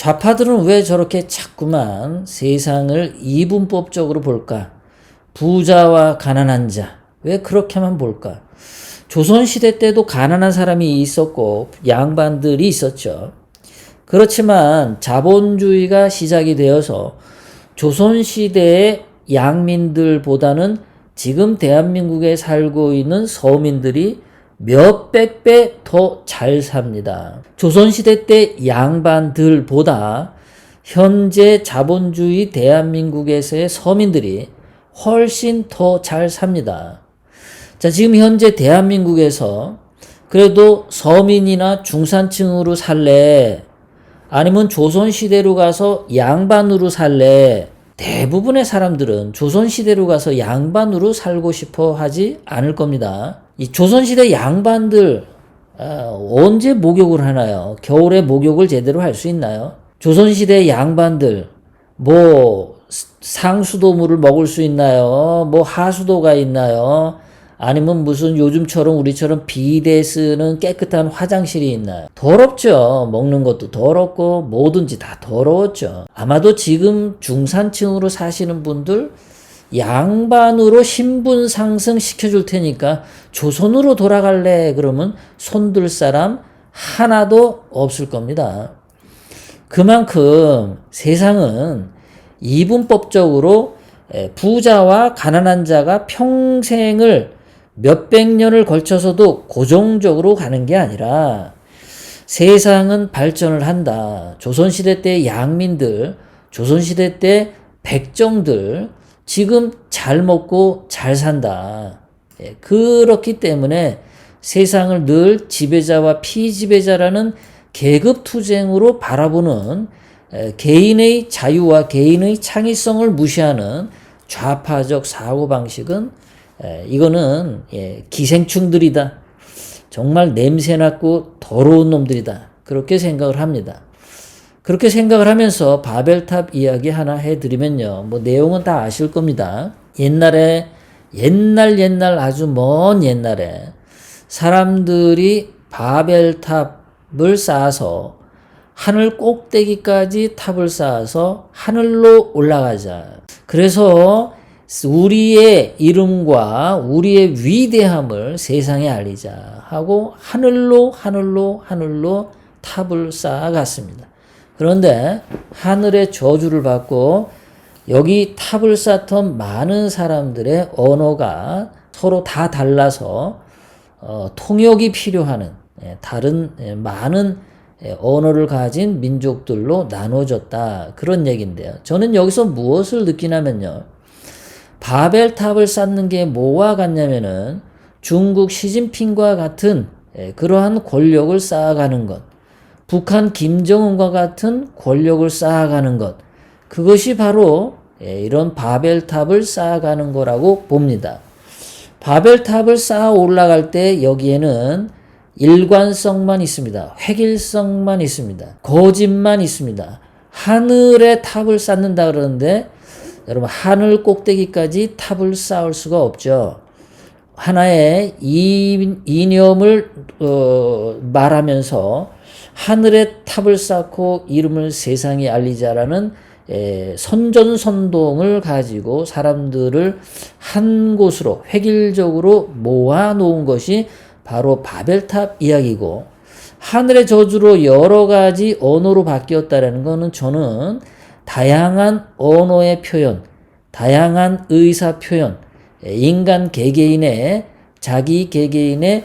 좌파들은 왜 저렇게 자꾸만 세상을 이분법적으로 볼까? 부자와 가난한 자, 왜 그렇게만 볼까? 조선시대 때도 가난한 사람이 있었고 양반들이 있었죠. 그렇지만 자본주의가 시작이 되어서 조선시대의 양민들보다는 지금 대한민국에 살고 있는 서민들이 몇백 배 더 잘 삽니다. 조선시대 때 양반들보다 현재 자본주의 대한민국에서의 서민들이 훨씬 더 잘 삽니다. 자, 지금 현재 대한민국에서 그래도 서민이나 중산층으로 살래? 아니면 조선시대로 가서 양반으로 살래? 대부분의 사람들은 조선시대로 가서 양반으로 살고 싶어 하지 않을 겁니다. 이 조선시대 양반들, 언제 목욕을 하나요? 겨울에 목욕을 제대로 할 수 있나요? 조선시대 양반들, 뭐, 상수도물을 먹을 수 있나요? 뭐, 하수도가 있나요? 아니면 무슨 요즘처럼 우리처럼 비데 쓰는 깨끗한 화장실이 있나요? 더럽죠. 먹는 것도 더럽고 뭐든지 다 더러웠죠. 아마도 지금 중산층으로 사시는 분들 양반으로 신분 상승 시켜줄 테니까 조선으로 돌아갈래 그러면 손들 사람 하나도 없을 겁니다. 그만큼 세상은 이분법적으로 부자와 가난한 자가 평생을 몇백 년을 걸쳐서도 고정적으로 가는 게 아니라 세상은 발전을 한다. 조선시대 때 양민들, 조선시대 때 백정들 지금 잘 먹고 잘 산다. 그렇기 때문에 세상을 늘 지배자와 피지배자라는 계급투쟁으로 바라보는 개인의 자유와 개인의 창의성을 무시하는 좌파적 사고방식은 이거는 기생충들이다. 정말 냄새났고 더러운 놈들이다. 그렇게 생각을 합니다. 그렇게 생각을 하면서 바벨탑 이야기 하나 해드리면요. 뭐 내용은 다 아실 겁니다. 옛날에 옛날 아주 먼 옛날에 사람들이 바벨탑을 쌓아서 하늘 꼭대기까지 탑을 쌓아서 하늘로 올라가자. 그래서 우리의 이름과 우리의 위대함을 세상에 알리자 하고 하늘로 탑을 쌓아갔습니다. 그런데 하늘의 저주를 받고 여기 탑을 쌓던 많은 사람들의 언어가 서로 다 달라서 통역이 필요하는 다른 많은 언어를 가진 민족들로 나눠졌다. 그런 얘기인데요. 저는 여기서 무엇을 느끼냐면요. 바벨탑을 쌓는 게 뭐와 같냐면은 중국 시진핑과 같은 그러한 권력을 쌓아가는 것, 북한 김정은과 같은 권력을 쌓아가는 것, 그것이 바로 이런 바벨탑을 쌓아가는 거라고 봅니다. 바벨탑을 쌓아 올라갈 때 여기에는 일관성만 있습니다. 획일성만 있습니다. 거짓만 있습니다. 하늘에 탑을 쌓는다 그러는데 여러분 하늘 꼭대기까지 탑을 쌓을 수가 없죠. 하나의 이념을 말하면서 하늘에 탑을 쌓고 이름을 세상에 알리자라는 선전선동을 가지고 사람들을 한 곳으로 획일적으로 모아놓은 것이 바로 바벨탑 이야기고, 하늘의 저주로 여러 가지 언어로 바뀌었다는 것은 저는 다양한 언어의 표현, 다양한 의사 표현, 인간 개개인의 자기 개개인의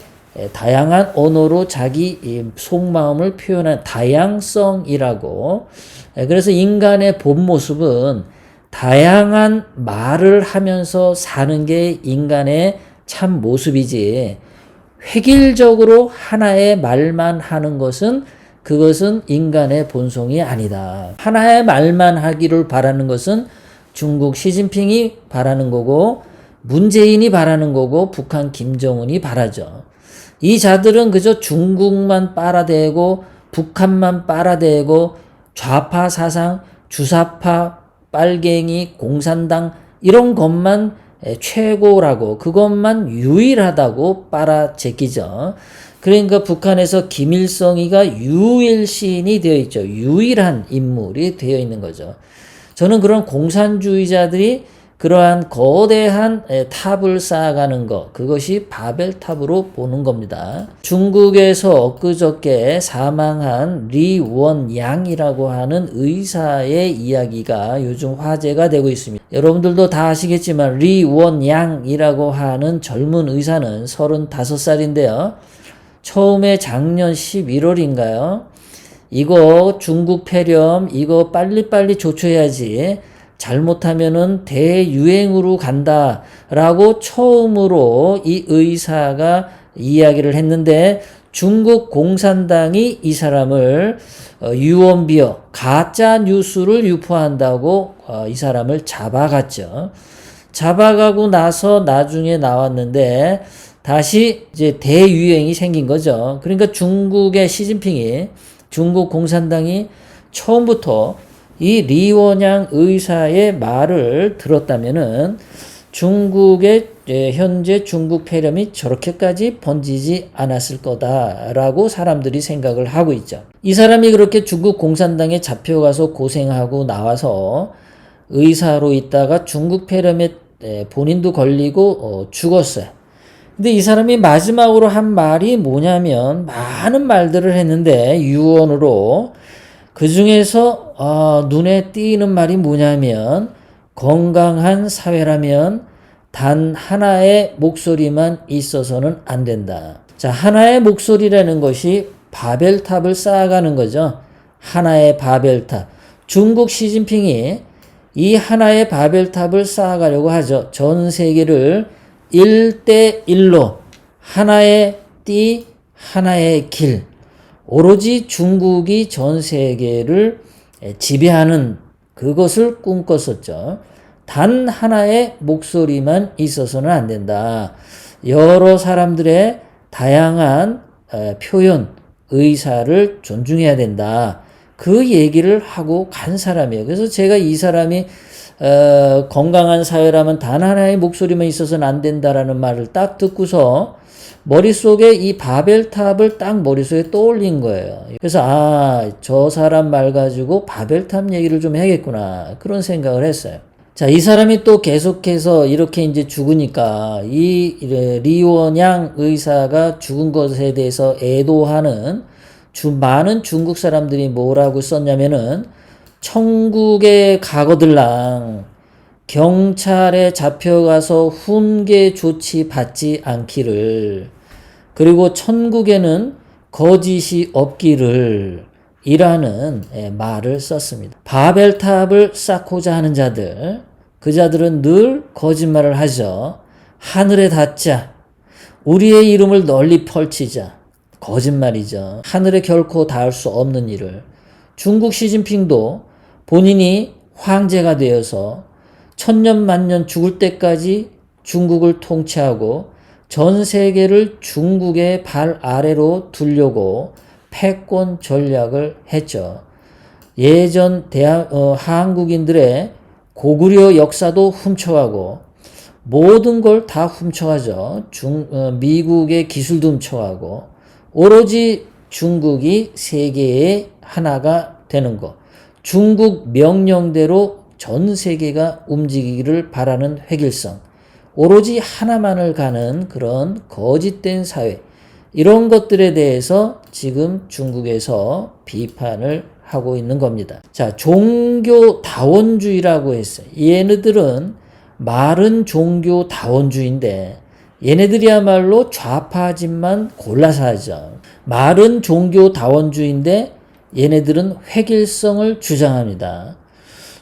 다양한 언어로 자기 속마음을 표현한 다양성이라고. 그래서 인간의 본 모습은 다양한 말을 하면서 사는 게 인간의 참 모습이지, 획일적으로 하나의 말만 하는 것은 그것은 인간의 본성이 아니다. 하나의 말만 하기를 바라는 것은 중국 시진핑이 바라는 거고 문재인이 바라는 거고 북한 김정은이 바라죠. 이 자들은 그저 중국만 빨아대고 북한만 빨아대고 좌파 사상, 주사파, 빨갱이, 공산당 이런 것만 최고라고, 그것만 유일하다고 빨아제끼죠. 그러니까 북한에서 김일성이가 유일신이 되어 있죠. 유일한 인물이 되어 있는 거죠. 저는 그런 공산주의자들이 그러한 거대한 탑을 쌓아가는 것, 그것이 바벨탑으로 보는 겁니다. 중국에서 엊그저께 사망한 리원양이라고 하는 의사의 이야기가 요즘 화제가 되고 있습니다. 여러분들도 다 아시겠지만 리원양이라고 하는 젊은 의사는 35살인데요. 처음에 작년 11월인가요? 이거 중국 폐렴, 이거 빨리빨리 조처해야지. 잘못하면은 대유행으로 간다라고 처음으로 이 의사가 이야기를 했는데 중국 공산당이 이 사람을 유언비어 가짜 뉴스를 유포한다고 이 사람을 잡아갔죠. 잡아가고 나서 나중에 나왔는데 다시 이제 대유행이 생긴 거죠. 그러니까 중국의 시진핑이 중국 공산당이 처음부터 이 리원양 의사의 말을 들었다면은 중국의 현재 중국 폐렴이 저렇게까지 번지지 않았을 거다라고 사람들이 생각을 하고 있죠. 이 사람이 그렇게 중국 공산당에 잡혀가서 고생하고 나와서 의사로 있다가 중국 폐렴에 본인도 걸리고 죽었어요. 근데 이 사람이 마지막으로 한 말이 뭐냐면 많은 말들을 했는데 유언으로 그 중에서 눈에 띄는 말이 뭐냐면 건강한 사회라면 단 하나의 목소리만 있어서는 안 된다. 자, 하나의 목소리라는 것이 바벨탑을 쌓아가는 거죠. 하나의 바벨탑. 중국 시진핑이 이 하나의 바벨탑을 쌓아가려고 하죠. 전 세계를 1대1로 하나의 띠, 하나의 길. 오로지 중국이 전 세계를 지배하는 그것을 꿈꿨었죠. 단 하나의 목소리만 있어서는 안 된다. 여러 사람들의 다양한 표현, 의사를 존중해야 된다. 그 얘기를 하고 간 사람이에요. 그래서 제가 이 사람이 건강한 사회라면 단 하나의 목소리만 있어서는 안 된다라는 말을 딱 듣고서 머릿속에 이 바벨탑을 딱 머릿속에 떠올린 거예요. 그래서 저 사람 말 가지고 바벨탑 얘기를 좀 해야겠구나. 그런 생각을 했어요. 자, 이 사람이 또 계속해서 이렇게 이제 죽으니까 이 리원양 의사가 죽은 것에 대해서 애도하는 많은 중국 사람들이 뭐라고 썼냐면은 천국에 가거들랑 경찰에 잡혀가서 훈계 조치 받지 않기를, 그리고 천국에는 거짓이 없기를 이라는 말을 썼습니다. 바벨탑을 쌓고자 하는 자들, 그 자들은 늘 거짓말을 하죠. 하늘에 닿자, 우리의 이름을 널리 펼치자. 거짓말이죠. 하늘에 결코 닿을 수 없는 일을. 중국 시진핑도 본인이 황제가 되어서 천년만년 죽을 때까지 중국을 통치하고 전 세계를 중국의 발 아래로 두려고 패권 전략을 했죠. 예전 한국인들의 고구려 역사도 훔쳐가고 모든 걸 다 훔쳐가죠. 미국의 기술도 훔쳐가고 오로지 중국이 세계의 하나가 되는 것. 중국 명령대로 전 세계가 움직이기를 바라는 획일성. 오로지 하나만을 가는 그런 거짓된 사회. 이런 것들에 대해서 지금 중국에서 비판을 하고 있는 겁니다. 자, 종교다원주의라고 했어요. 얘네들은 말은 종교다원주의인데 얘네들이야말로 좌파짓만 골라서 하죠. 말은 종교다원주의인데 얘네들은 획일성을 주장합니다.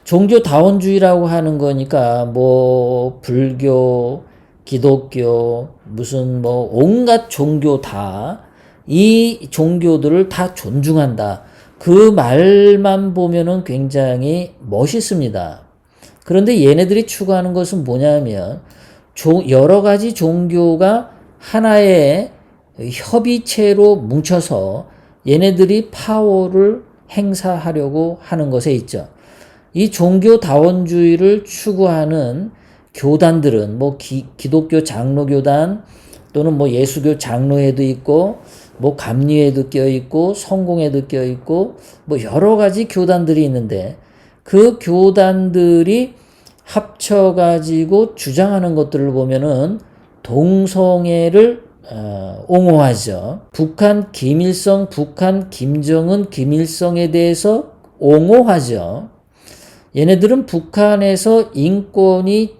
종교다원주의라고 하는 거니까 뭐 불교, 기독교, 무슨 뭐 온갖 종교 이 종교들을 다 존중한다. 그 말만 보면은 굉장히 멋있습니다. 그런데 얘네들이 추구하는 것은 뭐냐면 여러 가지 종교가 하나의 협의체로 뭉쳐서 얘네들이 파워를 행사하려고 하는 것에 있죠. 이 종교다원주의를 추구하는 교단들은 뭐 기독교 장로교단 또는 뭐 예수교 장로회도 있고 뭐 감리회도 껴있고 성공회도 껴있고 뭐 여러 가지 교단들이 있는데 그 교단들이 합쳐가지고 주장하는 것들을 보면은 동성애를 옹호하죠. 북한 김일성, 북한 김정은, 김일성에 대해서 옹호하죠. 얘네들은 북한에서 인권이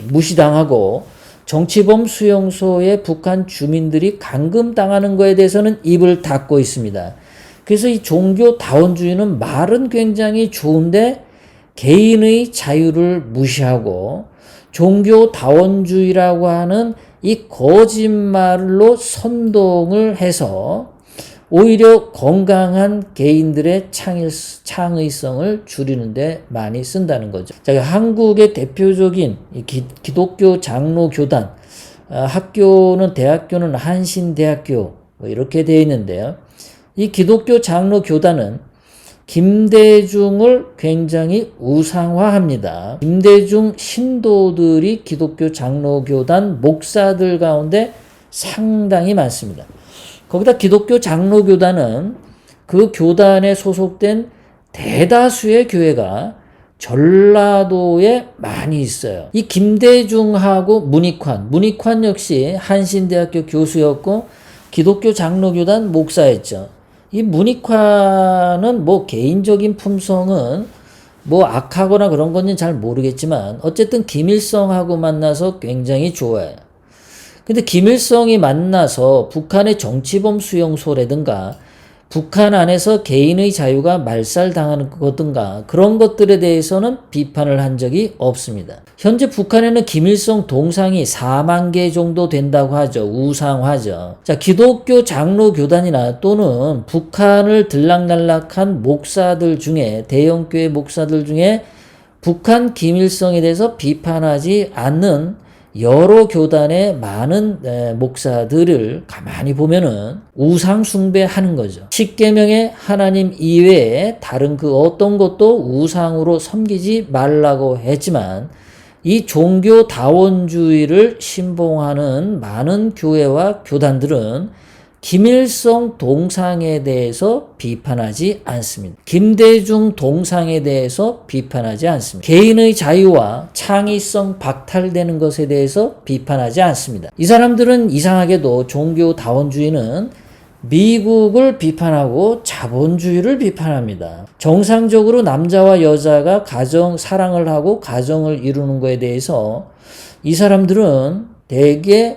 무시당하고 정치범 수용소에 북한 주민들이 감금당하는 거에 대해서는 입을 닫고 있습니다. 그래서 이 종교 다원주의는 말은 굉장히 좋은데 개인의 자유를 무시하고 종교 다원주의라고 하는 이 거짓말로 선동을 해서 오히려 건강한 개인들의 창의성을 줄이는데 많이 쓴다는 거죠. 자, 한국의 대표적인 기독교 장로교단, 학교는 대학교는 한신대학교 뭐 이렇게 되어 있는데요. 이 기독교 장로교단은 김대중을 굉장히 우상화합니다. 김대중 신도들이 기독교 장로교단 목사들 가운데 상당히 많습니다. 거기다 기독교 장로교단은 그 교단에 소속된 대다수의 교회가 전라도에 많이 있어요. 이 김대중하고 문익환 역시 한신대학교 교수였고 기독교 장로교단 목사였죠. 이 문익환은 뭐 개인적인 품성은 뭐 악하거나 그런 건지는 잘 모르겠지만 어쨌든 김일성하고 만나서 굉장히 좋아요. 근데 김일성이 만나서 북한의 정치범 수용소라든가 북한 안에서 개인의 자유가 말살당하는 거든가 그런 것들에 대해서는 비판을 한 적이 없습니다. 현재 북한에는 김일성 동상이 4만 개 정도 된다고 하죠. 우상화죠. 자, 기독교 장로교단이나 또는 북한을 들락날락한 목사들 중에 대형교회 목사들 중에 북한 김일성에 대해서 비판하지 않는 여러 교단의 많은 목사들을 가만히 보면은 우상 숭배하는 거죠. 십계명의 하나님 이외에 다른 그 어떤 것도 우상으로 섬기지 말라고 했지만 이 종교 다원주의를 신봉하는 많은 교회와 교단들은 김일성 동상에 대해서 비판하지 않습니다. 김대중 동상에 대해서 비판하지 않습니다. 개인의 자유와 창의성 박탈되는 것에 대해서 비판하지 않습니다. 이 사람들은 이상하게도 종교 다원주의는 미국을 비판하고 자본주의를 비판합니다. 정상적으로 남자와 여자가 사랑을 하고 가정을 이루는 것에 대해서 이 사람들은 대개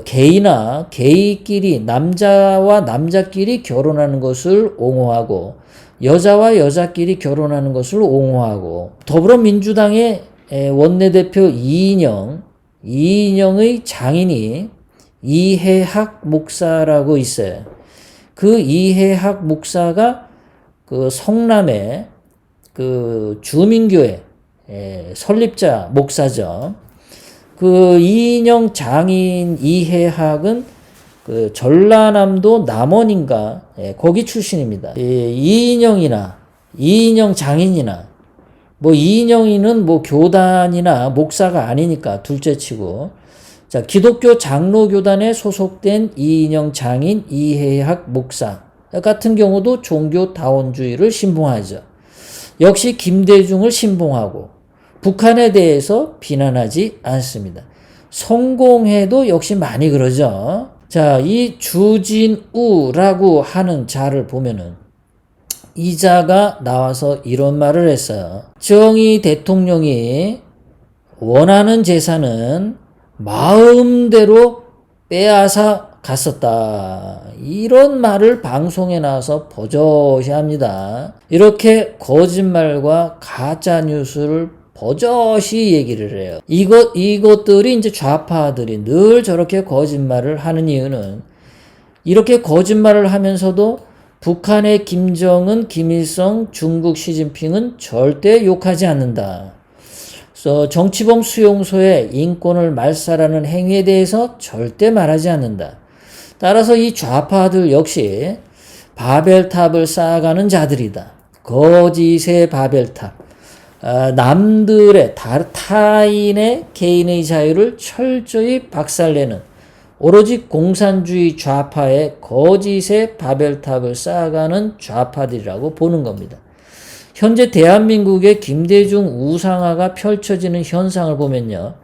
게이나 게이끼리 남자와 남자끼리 결혼하는 것을 옹호하고 여자와 여자끼리 결혼하는 것을 옹호하고 더불어민주당의 원내대표 이인영의 장인이 이해학 목사라고 있어요. 그 이해학 목사가 그 성남의 그 주민교회 설립자 목사죠. 그 이인영 장인 이해학은 그 전라남도 남원인가 거기 출신입니다. 이인영 장인이나 뭐 이인영이는 뭐 교단이나 목사가 아니니까 둘째치고 자 기독교 장로교단에 소속된 이인영 장인 이해학 목사 같은 경우도 종교 다원주의를 신봉하죠. 역시 김대중을 신봉하고 북한에 대해서 비난하지 않습니다. 성공회도 역시 많이 그러죠. 자, 이 주진우라고 하는 자를 보면은 이 자가 나와서 이런 말을 했어요. 정의 대통령이 원하는 재산은 마음대로 빼앗아 갔었다. 이런 말을 방송에 나와서 버젓이 합니다. 이렇게 거짓말과 가짜 뉴스를 버젓이 얘기를 해요. 이것들이 이제 좌파들이 늘 저렇게 거짓말을 하는 이유는 이렇게 거짓말을 하면서도 북한의 김정은, 김일성, 중국 시진핑은 절대 욕하지 않는다. 그래서 정치범 수용소의 인권을 말살하는 행위에 대해서 절대 말하지 않는다. 따라서 이 좌파들 역시 바벨탑을 쌓아가는 자들이다. 거짓의 바벨탑. 남들의 타인의 개인의 자유를 철저히 박살내는 오로지 공산주의 좌파의 거짓의 바벨탑을 쌓아가는 좌파들이라고 보는 겁니다. 현재 대한민국의 김대중 우상화가 펼쳐지는 현상을 보면요.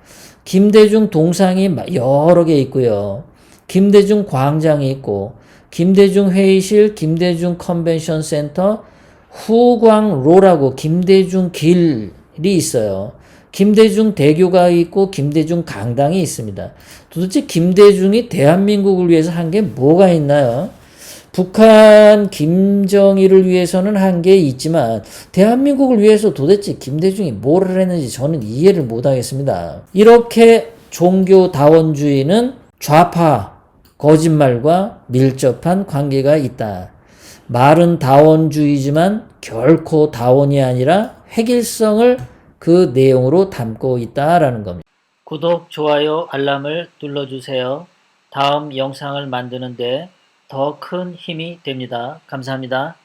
김대중 동상이 여러 개 있고요. 김대중 광장이 있고 김대중 회의실, 김대중 컨벤션 센터, 후광로라고 김대중 길이 있어요. 김대중 대교가 있고 김대중 강당이 있습니다. 도대체 김대중이 대한민국을 위해서 한 게 뭐가 있나요? 북한 김정일을 위해서는 한 게 있지만 대한민국을 위해서 도대체 김대중이 뭐를 했는지 저는 이해를 못하겠습니다. 이렇게 종교다원주의는 좌파 거짓말과 밀접한 관계가 있다. 말은 다원주의지만 결코 다원이 아니라 획일성을 그 내용으로 담고 있다라는 겁니다. 구독, 좋아요, 알람을 눌러주세요. 다음 영상을 만드는데 더 큰 힘이 됩니다. 감사합니다.